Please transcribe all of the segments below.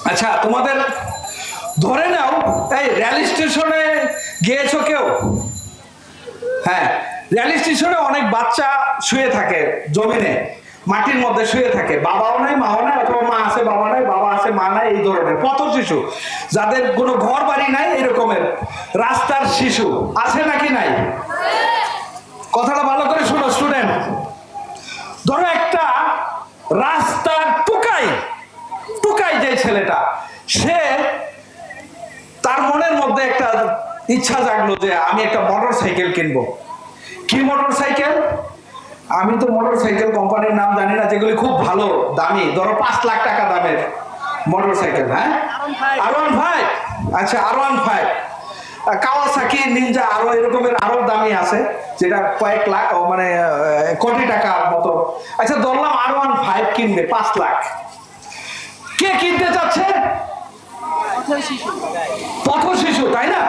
আচ্ছা, তোমাদের ধরে নাও এই রেল স্টেশনে গিয়েছো কেউ? হ্যাঁ, রেল স্টেশনে অনেক বাচ্চা শুয়ে থাকে জমিনে, মাটির মধ্যে শুয়ে থাকে, বাবাও নাই মাও নাই, অথবা মা আছে বাবা নাই, বাবা আছে মা নাই, এই ধরনের পথ শিশু, যাদের কোনো ঘর বাড়ি নাই, এরকমের রাস্তার শিশু আছে নাকি নাই? কথাটা ভালো করে শোনো স্টুডেন্ট। ধরো একটা রাস্তার টুকাই টুকাই যে ছেলেটা, সে তার মনের মধ্যে একটা ইচ্ছা জাগলো যে আমি একটা মোটর সাইকেল কিনবো। কি মোটর সাইকেল? আমি তো মোটর সাইকেল কোম্পানির নাম জানি না, যেগুলি খুব ভালো দামি, ধরো 5 লাখ টাকা দামের মোটর সাইকেল। হ্যাঁ, R15। আচ্ছা, R15, কাওয়াসাকি নিনজা, আরো এরকমের আরো দামি আছে, যেটা কয়েক লাখ, মানে কোটি টাকার মতো। আচ্ছা, ধরলাম R15 কিনবে 5 লাখ। কে কিনতে চাচ্ছে? পথ শিশু, তাই না?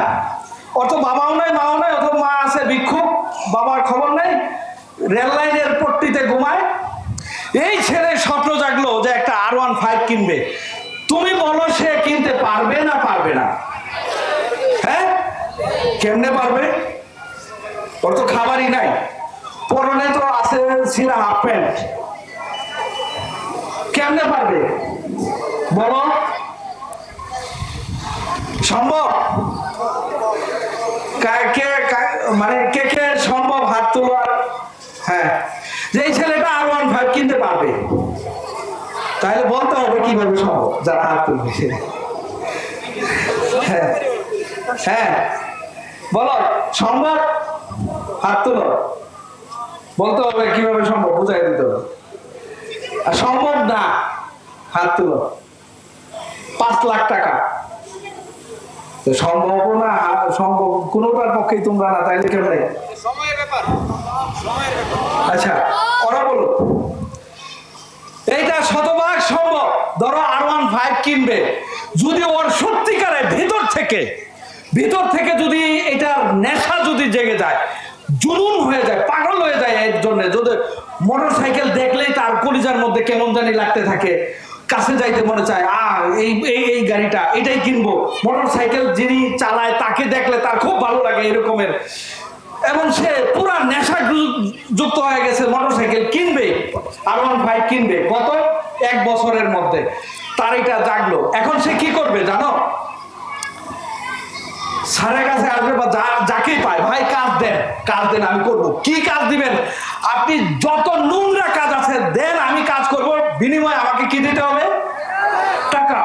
অত বাবাও নাই মাও নাই, অত মা আছে ভিক্ষুক, বাবার খবর নাই, রেল লাইনের পট্টিতে ঘুমায়। এই ছেলে স্বপ্ন জাগলো যে একটা R15 কিনবে। তুমি বলো সে কিনতে পারবে না পারবে না? হ্যাঁ, কেমনে পারবে? ওর তো খাবারই নাই, পরনে তো আছে ছিঁড়া হাফ প্যান্ট, কেমনে পারবে বলো? সম্ভব? মানে কে কে সম্ভব হাত তোলার? হ্যাঁ, যে এই ছেলেটা R15 কিনতে পারবে, তাহলে বলতে হবে কিভাবে সম্ভব, যারা হাত তুলবে। হ্যাঁ হ্যাঁ, বলো সম্ভব, হাত তুলো, বলতে হবে কিভাবে সম্ভব, বুঝাই দিতে হবে। আর সম্ভব না, হাত তুলো। 5 লাখ টাকা সম্ভব না সম্ভব কোনোটার পক্ষেই তোমরা না, তাইলে কেমন? আচ্ছা, ওরা বলো এইটা শতভাগ সম্ভব। ধরো R15 কিনবে, যদি ওর সত্যিকারে ভিতর থেকে যদি এটার নেশা যদি জেগে যায়, জুনুন হয়ে যায়, পাগল হয়ে যায় এর জন্য, যদি মোটর সাইকেল দেখলেই তার কলিজার মধ্যে কেমন জানি লাগতে থাকে, কাছে যাইতে মনে চায়, এই গাড়িটা এটাই কিনবো, মোটর সাইকেল যিনি চালায় তাকে দেখলে তার খুব ভালো লাগে এরকমের, এবং সে পুরা নেশা যুক্ত হয়ে গেছে, মোটর সাইকেল কিনবে, R15 কিনবে। কত? 1 বছরের মধ্যে তার এটা জাগলো। এখন সে কি করবে জানো? স্যারের কাছে আসবে বা যাকেই পায়, ভাই কাজ দেন আমি করব। কি কাজ দিবেন? আপনি যত নোংরা কাজ আছে দেন, আমি কাজ করব, বিনিময়ে আমাকে কি দিতে হবে? টাকা।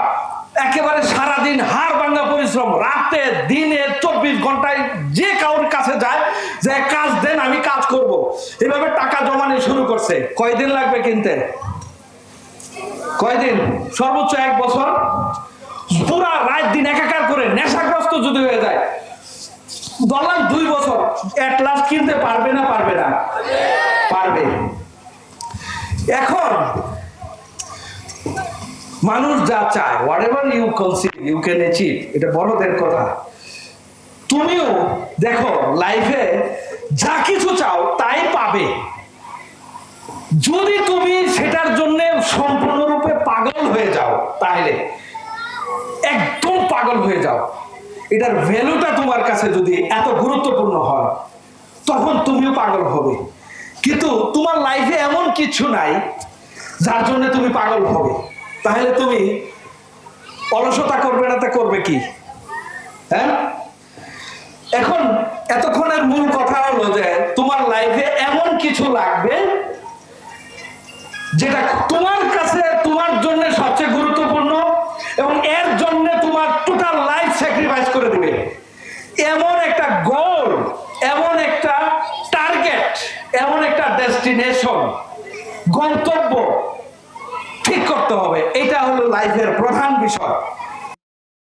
একেবারে সারাদিন হাড় ভাঙা পরিশ্রম, রাতে দিনে 24 ঘন্টায় যে কারোর কাছে যায় যে কাজ দেন, আমি কাজ করব, এভাবে টাকা জমানো শুরু করছে। কয়দিন লাগবে কিনতে? কয়দিন? সর্বোচ্চ 1 বছর। পুরা রাত দিন একাকার করে নেশাগ্রস্ত যদি হয়ে যায়, ধরলাম 2 বছর, এট লাস্ট কিনতে পারবে না পারবে না? পারবে। এখন মানুষ যা চায়, whatever you conceive you can achieve, এটা বড়দের কথা। তুমিও দেখো লাইফে যা কিছু চাও তাই পাবে, যদি তুমি সেটার জন্য সম্পূর্ণরূপে পাগল হয়ে যাও, তাহলে একদম পাগল হয়ে যাও, এটার ভ্যালুটা তোমার কাছে যদি এত গুরুত্বপূর্ণ হয়, তখন তুমিও পাগল হবে। কিন্তু তোমার লাইফে এমন কিছু নাই যার জন্য তুমি পাগল হবে, তাহলে তুমি অলসতা করবে না, তা করবে কি? হ্যাঁ, এখন এতক্ষণের মূল কথা হলো যে তোমার লাইফে এমন কিছু লাগবে যেটা তোমার কাছে তোমার জন্য সবচেয়ে গুরুত্বপূর্ণ, এবং এর জন্য তোমার টোটাল লাইফ স্যাক্রিফাইস করে দিবে। এমন একটা গোল, এমন একটা টার্গেট, এমন একটা ডেস্টিনেশন, গন্তব্য ঠিক করতে হবে। এটা হলো লাইফের প্রধান বিষয়।